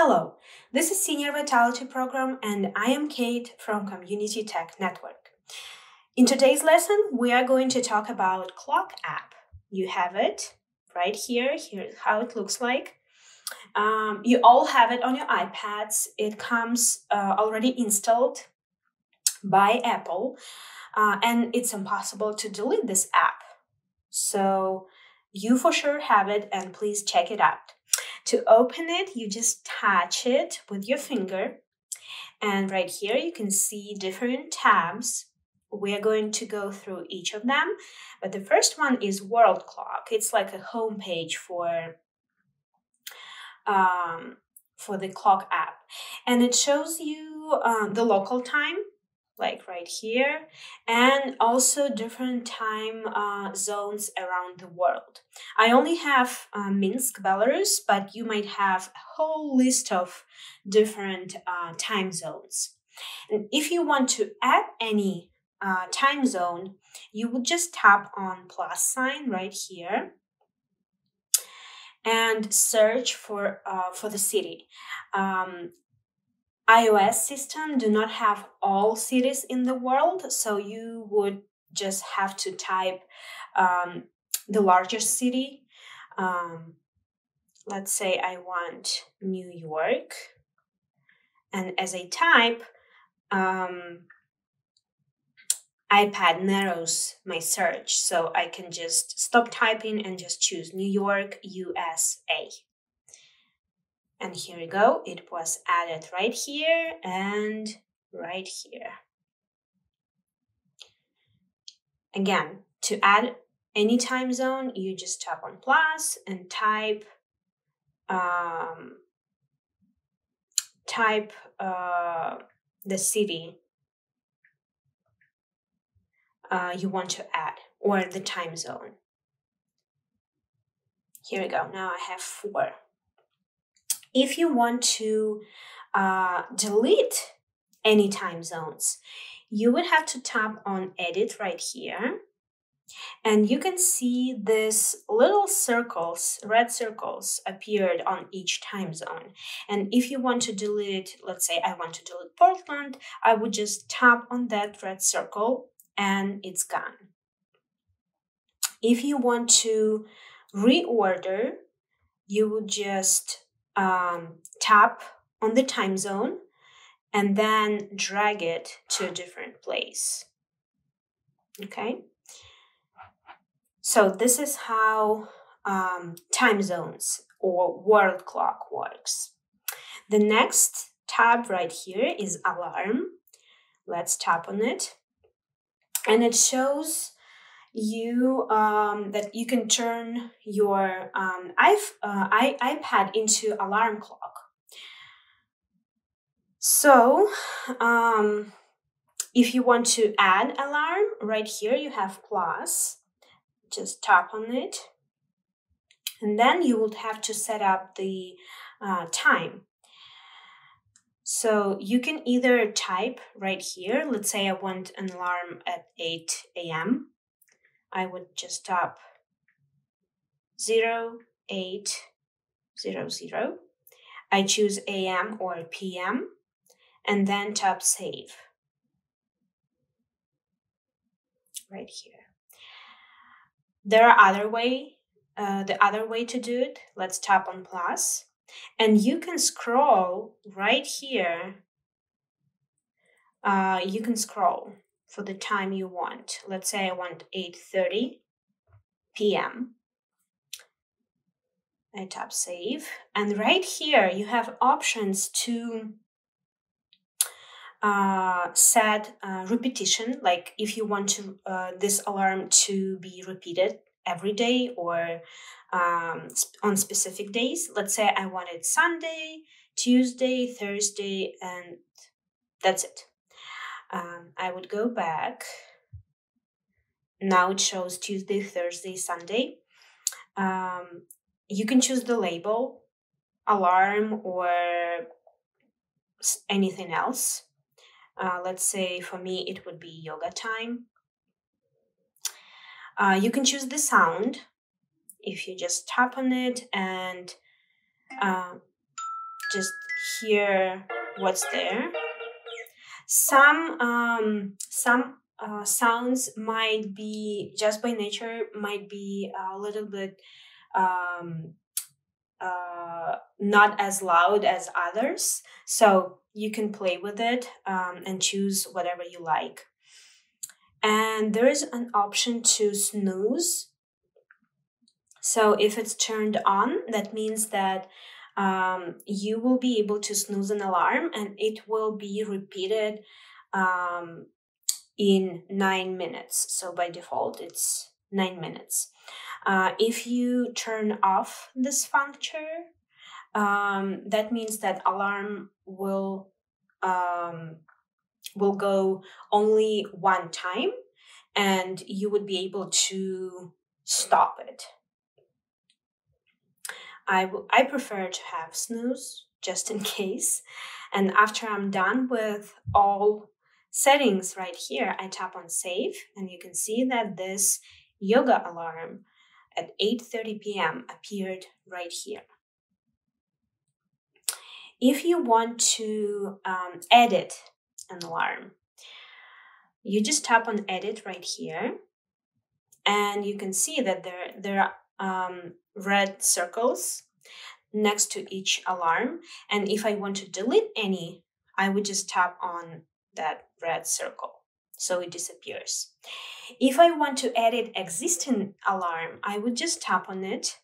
Hello, this is Senior Vitality Program and I am Kate from Community Tech Network. In today's lesson, we are going to talk about Clock app. You have it right here. Here's how it looks like. You all have it on your iPads. It comes already installed by Apple, and it's impossible to delete this app. So you for sure have it, and please check it out. To open it, you just touch it with your finger. And right here, you can see different tabs. We are going to go through each of them. But the first one is World Clock. It's like a home page for the Clock app. And it shows you the local time, like right here, and also different time zones around the world. I only have Minsk, Belarus, but you might have a whole list of different time zones. And if you want to add any time zone, you would just tap on plus sign right here and search for the city. iOS system do not have all cities in the world, so you would just have to type the largest city. Let's say I want New York, and as I type, iPad narrows my search, so I can just stop typing and just choose New York, USA. And here we go, it was added right here and right here. Again, to add any time zone, you just tap on plus and type the city you want to add, or the time zone. Here we go, now I have 4. If you want to delete any time zones, you would have to tap on edit right here. And you can see this little circles, red circles appeared on each time zone. And if you want to delete, let's say I want to delete Portland, I would just tap on that red circle and it's gone. If you want to reorder, you would just tap on the time zone and then drag it to a different place. Okay, so this is how time zones or world clock works. The next tab right here is alarm. Let's tap on it, and it shows you that you can turn your iPad into alarm clock. So if you want to add alarm, right here you have plus. Just tap on it, and then you would have to set up the time. So you can either type right here. Let's say I want an alarm at 8 a.m. I would just tap 0800. I choose AM or PM, and then tap save right here. There are the other way to do it. Let's tap on plus, and you can scroll right here. You can scroll for the time you want. Let's say I want 8:30 p.m. I tap save, and right here you have options to set repetition, like if you want to this alarm to be repeated every day or on specific days. Let's say I wanted Sunday, Tuesday, Thursday, and that's it. I would go back. Now it shows Tuesday, Thursday, Sunday. You can choose the label, alarm, or anything else. Let's say for me it would be yoga time. You can choose the sound if you just tap on it and just hear what's there. Some sounds might be, just by nature, might be a little bit not as loud as others. So you can play with it and choose whatever you like. And there is an option to snooze. So if it's turned on, that means that you will be able to snooze an alarm and it will be repeated in 9 minutes. So by default, it's 9 minutes. If you turn off this function, that means that alarm will go only one time and you would be able to stop it. I prefer to have snooze just in case. And after I'm done with all settings right here, I tap on save and you can see that this yoga alarm at 8:30 p.m. appeared right here. If you want to edit an alarm, you just tap on edit right here and you can see that there are red circles next to each alarm. And if I want to delete any, I would just tap on that red circle so it disappears. If I want to edit existing alarm, I would just tap on it.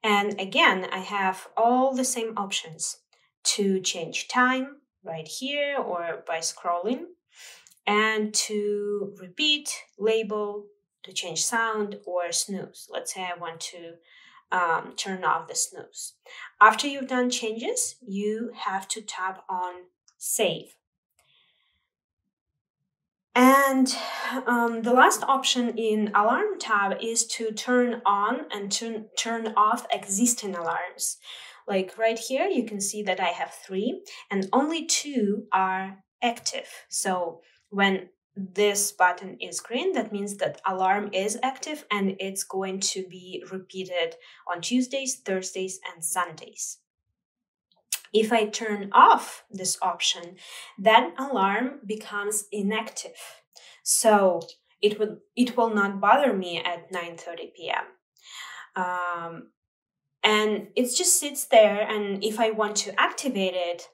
And again, I have all the same options to change time right here or by scrolling, and to repeat, label, to change sound, or snooze. Let's say I want to turn off the snooze. After you've done changes, you have to tap on save. And the last option in alarm tab is to turn on and turn off existing alarms. Like right here, you can see that I have 3 and only 2 are active. So when this button is green, that means that alarm is active and it's going to be repeated on Tuesdays, Thursdays, and Sundays. If I turn off this option, then alarm becomes inactive. So it will not bother me at 9:30 p.m. And it just sits there, and if I want to activate it,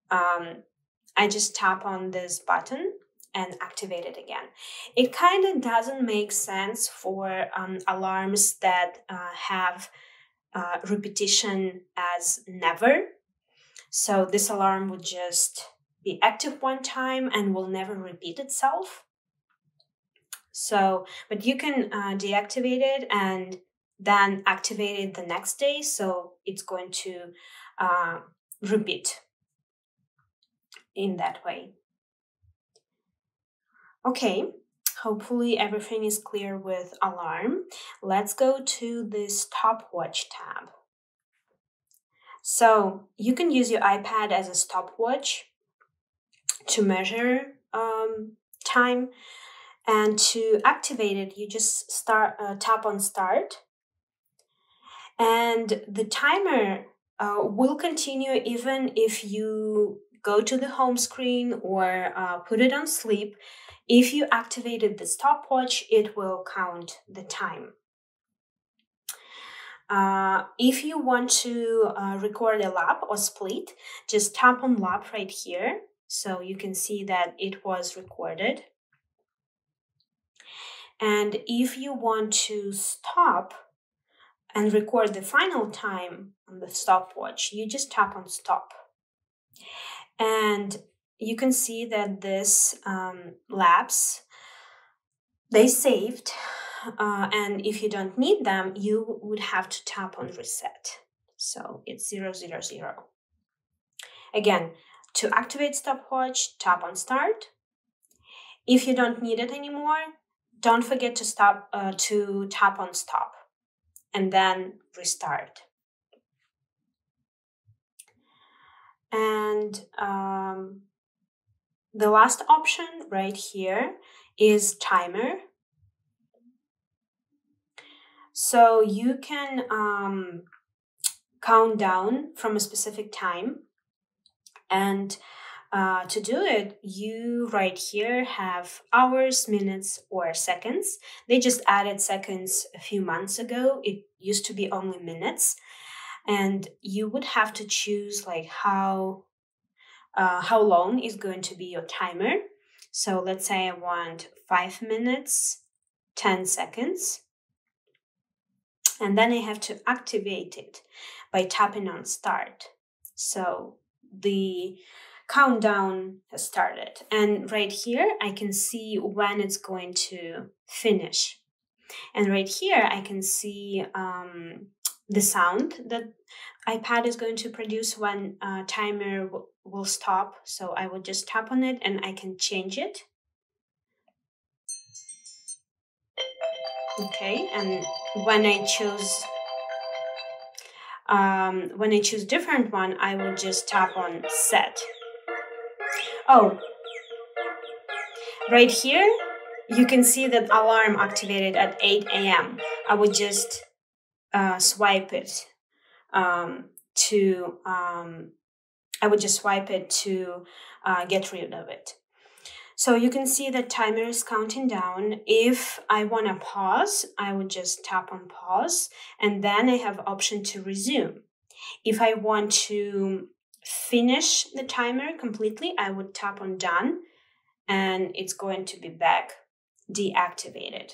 I just tap on this button and activate it again. It kind of doesn't make sense for alarms that have repetition as never. So this alarm would just be active one time and will never repeat itself. So, but you can deactivate it and then activate it the next day. So it's going to repeat in that way. Okay, hopefully everything is clear with alarm. Let's go to the Stopwatch tab. So you can use your iPad as a stopwatch to measure time, and to activate it, you just tap on start, and the timer will continue even if you go to the home screen or put it on sleep. If you activated the stopwatch, it will count the time. If you want to record a lap or split, just tap on lap right here. So you can see that it was recorded. And if you want to stop and record the final time on the stopwatch, you just tap on stop. And you can see that this laps, they saved. And if you don't need them, you would have to tap on reset. So it's 000. Again, to activate stopwatch, tap on start. If you don't need it anymore, don't forget to tap on stop and then restart. And the last option right here is timer. So you can count down from a specific time And to do it, you right here have hours, minutes, or seconds. They just added seconds a few months ago. It used to be only minutes. And you would have to choose like how long is going to be your timer. So let's say I want 5 minutes, 10 seconds. And then I have to activate it by tapping on start. So the countdown has started. And right here, I can see when it's going to finish. And right here, I can see the sound that iPad is going to produce when timer will stop. So I will just tap on it and I can change it. Okay, and when I choose different one, I will just tap on set. Oh, right here, you can see that alarm activated at 8 a.m. I would just swipe it to get rid of it. So you can see the timer is counting down. If I want to pause, I would just tap on pause, and then I have option to resume. If I want to finish the timer completely, I would tap on done, and it's going to be back deactivated.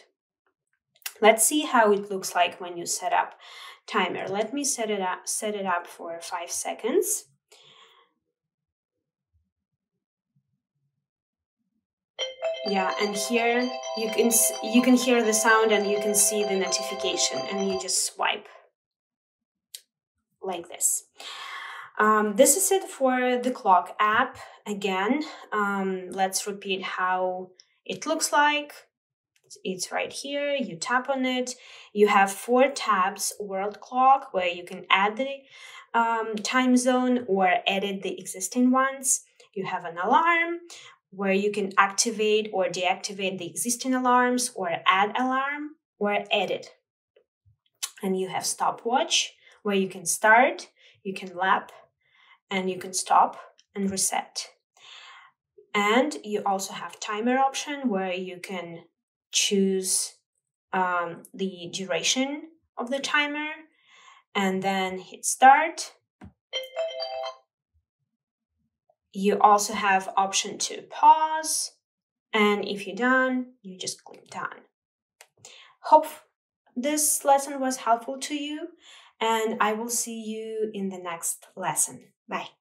Let's see how it looks like when you set up timer. Let me set it up for 5 seconds. Yeah, and here you can hear the sound and you can see the notification, and you just swipe like this. This is it for the clock app. Again, let's repeat how it looks like. It's right here. You tap on it. You have 4 tabs: world clock, where you can add the time zone or edit the existing ones. You have an alarm, where you can activate or deactivate the existing alarms, or add alarm, or edit. And you have stopwatch, where you can start, you can lap, and you can stop and reset. And you also have timer option, where you can choose the duration of the timer and then hit start. You also have option to pause, and if you're done, you just click done. Hope this lesson was helpful to you, and I will see you in the next lesson. Bye.